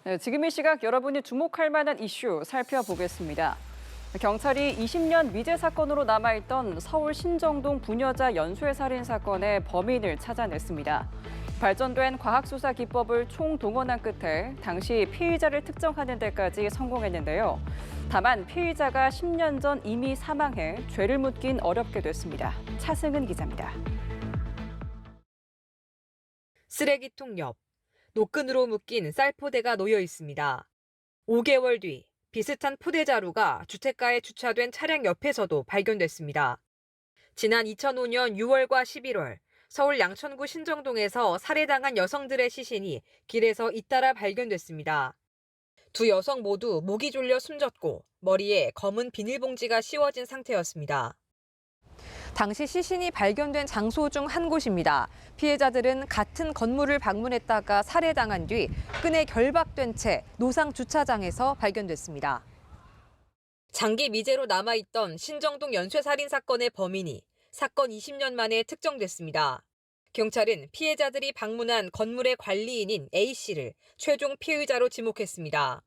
네, 지금 이 시각 여러분이 주목할 만한 이슈 살펴보겠습니다. 경찰이 20년 미제 사건으로 남아있던 서울 신정동 부녀자 연쇄 살인 사건의 범인을 찾아냈습니다. 발전된 과학수사 기법을 총동원한 끝에 당시 피의자를 특정하는 데까지 성공했는데요. 다만 피의자가 10년 전 이미 사망해 죄를 묻긴 어렵게 됐습니다. 차승은 기자입니다. 쓰레기통 옆, 노끈으로 묶인 쌀포대가 놓여 있습니다. 5개월 뒤 비슷한 포대자루가 주택가에 주차된 차량 옆에서도 발견됐습니다. 지난 2005년 6월과 11월 서울 양천구 신정동에서 살해당한 여성들의 시신이 길에서 잇따라 발견됐습니다. 두 여성 모두 목이 졸려 숨졌고 머리에 검은 비닐봉지가 씌워진 상태였습니다. 당시 시신이 발견된 장소 중 한 곳입니다. 피해자들은 같은 건물을 방문했다가 살해당한 뒤 끈에 결박된 채 노상 주차장에서 발견됐습니다. 장기 미제로 남아있던 신정동 연쇄살인 사건의 범인이 사건 20년 만에 특정됐습니다. 경찰은 피해자들이 방문한 건물의 관리인인 A씨를 최종 피의자로 지목했습니다.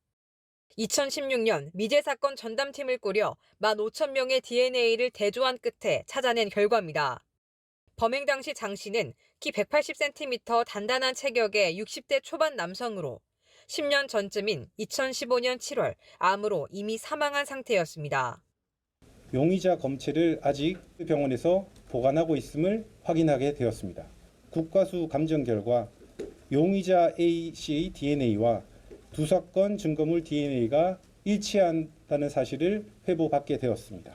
2016년 미제 사건 전담팀을 꾸려 15,000명의 DNA를 대조한 끝에 찾아낸 결과입니다. 범행 당시 장 씨는 키 180cm 단단한 체격의 60대 초반 남성으로 10년 전쯤인 2015년 7월 암으로 이미 사망한 상태였습니다. 용의자 검체를 아직 병원에서 보관하고 있음을 확인하게 되었습니다. 국과수 감정 결과 용의자 A씨의 DNA와 두 사건 증거물 DNA가 일치한다는 사실을 회부받게 되었습니다.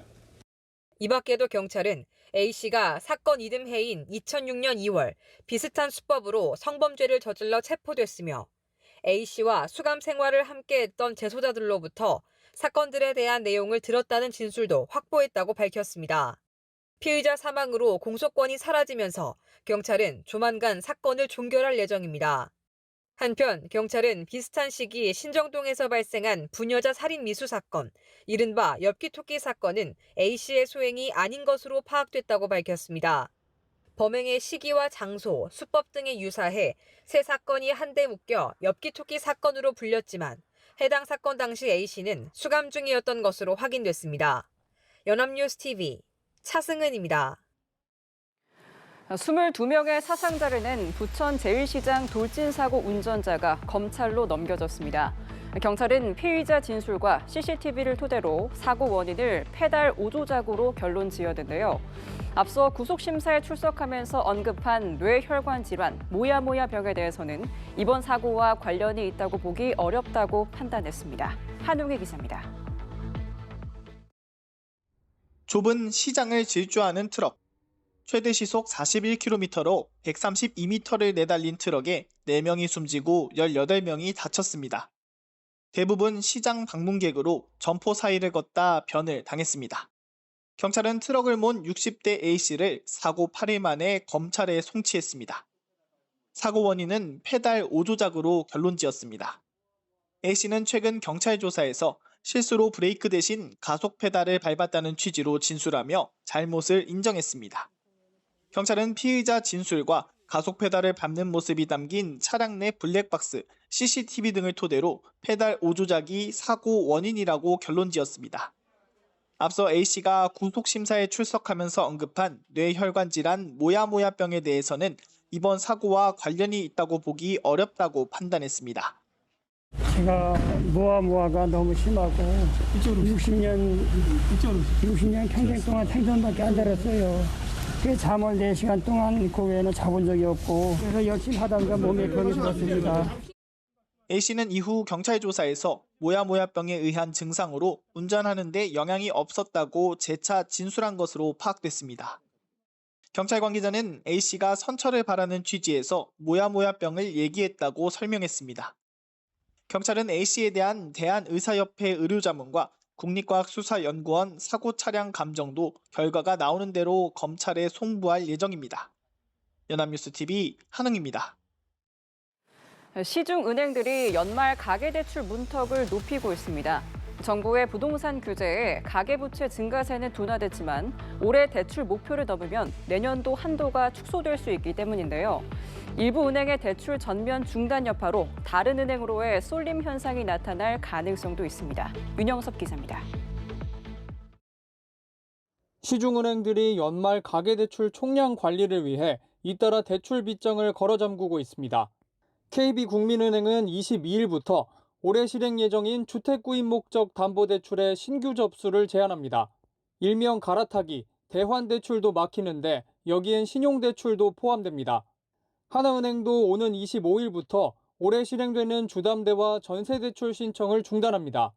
이 밖에도 경찰은 A씨가 사건 이듬해인 2006년 2월 비슷한 수법으로 성범죄를 저질러 체포됐으며 A씨와 수감 생활을 함께했던 재소자들로부터 사건들에 대한 내용을 들었다는 진술도 확보했다고 밝혔습니다. 피의자 사망으로 공소권이 사라지면서 경찰은 조만간 사건을 종결할 예정입니다. 한편 경찰은 비슷한 시기 신정동에서 발생한 부녀자 살인 미수 사건, 이른바 엽기토끼 사건은 A씨의 소행이 아닌 것으로 파악됐다고 밝혔습니다. 범행의 시기와 장소, 수법 등이 유사해 세 사건이 한데 묶여 엽기토끼 사건으로 불렸지만 해당 사건 당시 A씨는 수감 중이었던 것으로 확인됐습니다. 연합뉴스 TV 차승은입니다. 22명의 사상자를 낸 부천 제1시장 돌진사고 운전자가 검찰로 넘겨졌습니다. 경찰은 피의자 진술과 CCTV를 토대로 사고 원인을 페달 오조작으로 결론 지었는데요. 앞서 구속심사에 출석하면서 언급한 뇌혈관 질환, 모야모야병에 대해서는 이번 사고와 관련이 있다고 보기 어렵다고 판단했습니다. 한웅희 기자입니다. 좁은 시장을 질주하는 트럭. 최대 시속 41km로 132m를 내달린 트럭에 4명이 숨지고 18명이 다쳤습니다. 대부분 시장 방문객으로 점포 사이를 걷다 변을 당했습니다. 경찰은 트럭을 몬 60대 A씨를 사고 8일 만에 검찰에 송치했습니다. 사고 원인은 페달 오조작으로 결론지었습니다. A씨는 최근 경찰 조사에서 실수로 브레이크 대신 가속 페달을 밟았다는 취지로 진술하며 잘못을 인정했습니다. 경찰은 피의자 진술과 가속 페달을 밟는 모습이 담긴 차량 내 블랙박스, CCTV 등을 토대로 페달 오조작이 사고 원인이라고 결론지었습니다. 앞서 A씨가 구속심사에 출석하면서 언급한 뇌혈관 질환 모야모야병에 대해서는 이번 사고와 관련이 있다고 보기 어렵다고 판단했습니다. 제가 모아가 너무 심하고 60년 평생 동안 생존밖에 안 살았어요. 그 잠을 4시간 동안 그 외에는 자본 적이 없고 그래서 열심히 하다가 몸에 병이 들었습니다. A씨는 이후 경찰 조사에서 모야모야병에 의한 증상으로 운전하는 데 영향이 없었다고 재차 진술한 것으로 파악됐습니다. 경찰 관계자는 A씨가 선처를 바라는 취지에서 모야모야병을 얘기했다고 설명했습니다. 경찰은 A씨에 대한 대한의사협회 의료자문과 국립과학수사연구원 사고 차량 감정도 결과가 나오는 대로 검찰에 송부할 예정입니다. 연합뉴스TV 한흥입니다. 시중은행들이 연말 가계대출 문턱을 높이고 있습니다. 정부의 부동산 규제에 가계부채 증가세는 둔화됐지만 올해 대출 목표를 넘으면 내년도 한도가 축소될 수 있기 때문인데요. 일부 은행의 대출 전면 중단 여파로 다른 은행으로의 쏠림 현상이 나타날 가능성도 있습니다. 윤영섭 기자입니다. 시중은행들이 연말 가계대출 총량 관리를 위해 잇따라 대출 빗장을 걸어 잠그고 있습니다. KB국민은행은 22일부터 올해 실행 예정인 주택구입 목적 담보대출의 신규 접수를 제한합니다. 일명 갈아타기, 대환대출도 막히는데 여기엔 신용대출도 포함됩니다. 하나은행도 오는 25일부터 올해 실행되는 주담대와 전세대출 신청을 중단합니다.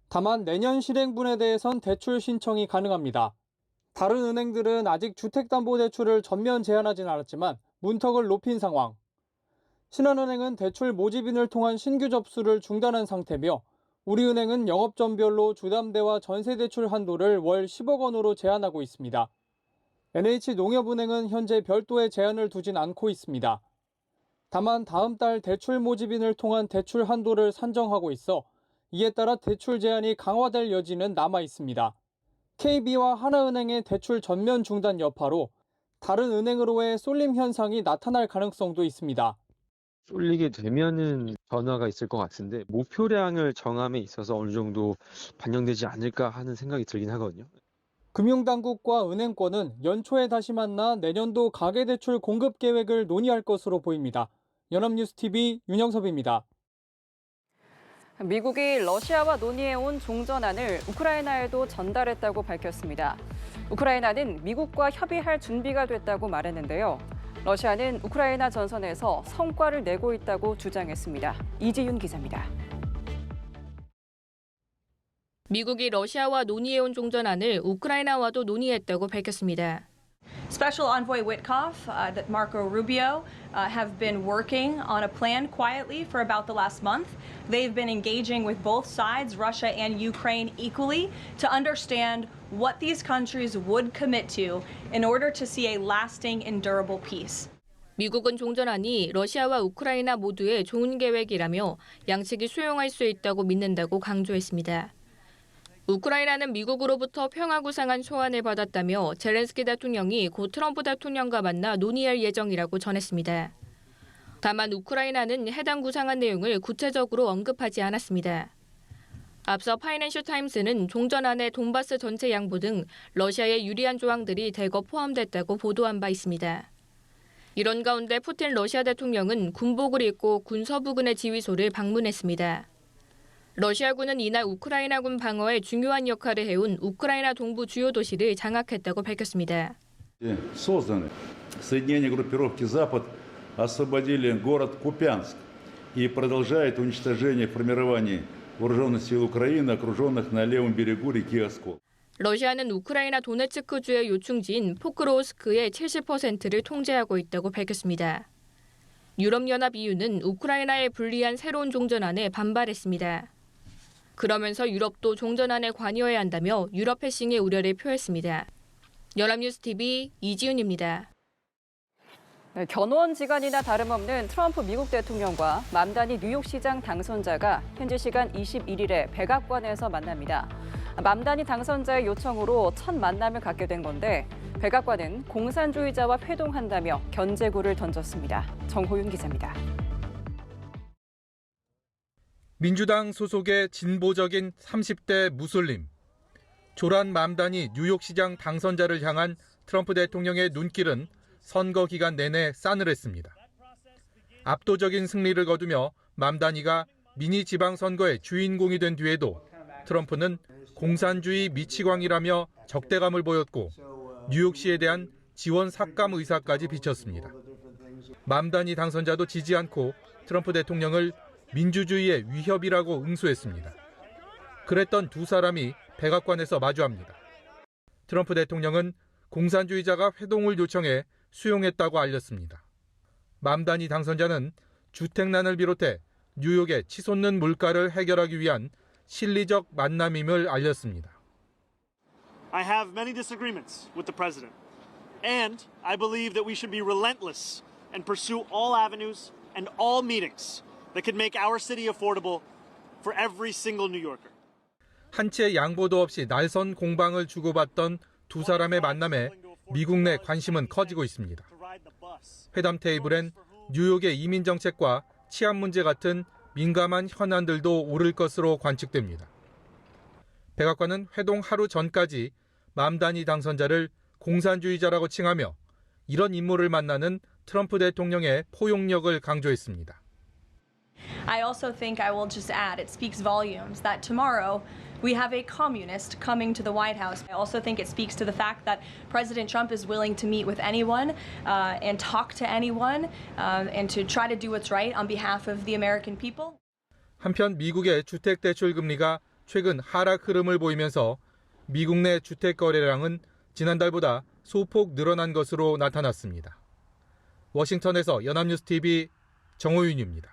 다만 내년 실행분에 대해선 대출 신청이 가능합니다. 다른 은행들은 아직 주택담보대출을 전면 제한하진 않았지만 문턱을 높인 상황. 신한은행은 대출 모집인을 통한 신규 접수를 중단한 상태며 우리은행은 영업점별로 주담대와 전세대출 한도를 월 10억 원으로 제한하고 있습니다. NH농협은행은 현재 별도의 제한을 두진 않고 있습니다. 다만 다음 달 대출 모집인을 통한 대출 한도를 산정하고 있어 이에 따라 대출 제한이 강화될 여지는 남아 있습니다. KB와 하나은행의 대출 전면 중단 여파로 다른 은행으로의 쏠림 현상이 나타날 가능성도 있습니다. 쏠리게 되면은 변화가 있을 것 같은데 목표량을 정함에 있어서 어느 정도 반영되지 않을까 하는 생각이 들긴 하거든요. 금융당국과 은행권은 연초에 다시 만나 내년도 가계대출 공급 계획을 논의할 것으로 보입니다. 연합뉴스TV 윤영섭입니다. 미국이 러시아와 논의해온 종전안을 우크라이나에도 전달했다고 밝혔습니다. 우크라이나는 미국과 협의할 준비가 됐다고 말했는데요. 러시아는 우크라이나 전선에서 성과를 내고 있다고 주장했습니다. 이지윤 기자입니다. 미국이 러시아와 논의해온 종전안을 우크라이나와도 논의했다고 밝혔습니다. Special Envoy Witkoff, Marco Rubio, have been working on a plan quietly for about the last month. They've been engaging with both sides, Russia and Ukraine, equally to understand what these countries would commit to in order to see a lasting and durable peace. 미국은 종전안이 러시아와 우크라이나 모두의 좋은 계획이라며 양측이 수용할 수 있다고 믿는다고 강조했습니다. 우크라이나는 미국으로부터 평화구상안 소환을 받았다며 젤렌스키 대통령이 곧 트럼프 대통령과 만나 논의할 예정이라고 전했습니다. 다만 우크라이나는 해당 구상안 내용을 구체적으로 언급하지 않았습니다. 앞서 파이낸셜 타임스는 종전안에 돈바스 전체 양보 등 러시아에 유리한 조항들이 대거 포함됐다고 보도한 바 있습니다. 이런 가운데 푸틴 러시아 대통령은 군복을 입고 군서부근의 지휘소를 방문했습니다. 러시아군은 이날 우크라이나군 방어에 중요한 역할을 해온 우크라이나 동부 주요 도시를 장악했다고 밝혔습니다. Созданы соединения группировки «Запад» освободили город Купянск и продолжает уничтожение формирований вооруженных сил Украины, окруженных на левом берегу реки Оскол. 러시아는 우크라이나 도네츠크주의 요충지인 포크로우스크의 70%를 통제하고 있다고 밝혔습니다. 유럽연합 EU는 우크라이나에 불리한 새로운 종전안에 반발했습니다. 그러면서 유럽도 종전안에 관여해야 한다며 유럽 패싱의 우려를 표했습니다. 연합뉴스TV 이지윤입니다. 네, 견원지간이나 다름없는 트럼프 미국 대통령과 맘다니 뉴욕시장 당선자가 현지 시간 21일에 백악관에서 만납니다. 맘다니 당선자의 요청으로 첫 만남을 갖게 된 건데 백악관은 공산주의자와 회동한다며 견제구를 던졌습니다. 정호윤 기자입니다. 민주당 소속의 진보적인 30대 무슬림. 조란 맘다니 뉴욕시장 당선자를 향한 트럼프 대통령의 눈길은 선거 기간 내내 싸늘했습니다. 압도적인 승리를 거두며 맘다니가 미니 지방선거의 주인공이 된 뒤에도 트럼프는 공산주의 미치광이라며 적대감을 보였고 뉴욕시에 대한 지원 삭감 의사까지 비쳤습니다. 맘다니 당선자도 지지 않고 트럼프 대통령을 민주주의의 위협이라고 응수했습니다. 그랬던 두 사람이 백악관에서 마주합니다. 트럼프 대통령은 공산주의자가 회동을 요청해 수용했다고 알렸습니다. 맘다니 당선자는 주택난을 비롯해 뉴욕의 치솟는 물가를 해결하기 위한 실리적 만남임을 알렸습니다. I have many disagreements with the president, and I believe that we should be relentless and pursue all avenues and all meetings that could make our city affordable for every single New Yorker. 한 채 양보도 없이 날선 공방을 주고받던 두 사람의 만남에 미국 내 관심은 커지고 있습니다. 회담 테이블엔 뉴욕의 이민 정책과 치안 문제 같은 민감한 현안들도 오를 것으로 관측됩니다. 백악관은 회동 하루 전까지 맘다니 당선자를 공산주의자라고 칭하며 이런 인물을 만나는 트럼프 대통령의 포용력을 강조했습니다. I also think I will just add, it speaks volumes that tomorrow we have a communist coming to the White House. I also think it speaks to the fact that President Trump is willing to meet with anyone and talk to anyone and to try to do what's right on behalf of the American people. 한편 미국의 주택 대출 금리가 최근 하락 흐름을 보이면서 미국 내 주택 거래량은 지난달보다 소폭 늘어난 것으로 나타났습니다. 워싱턴에서 연합뉴스 TV 정호윤입니다.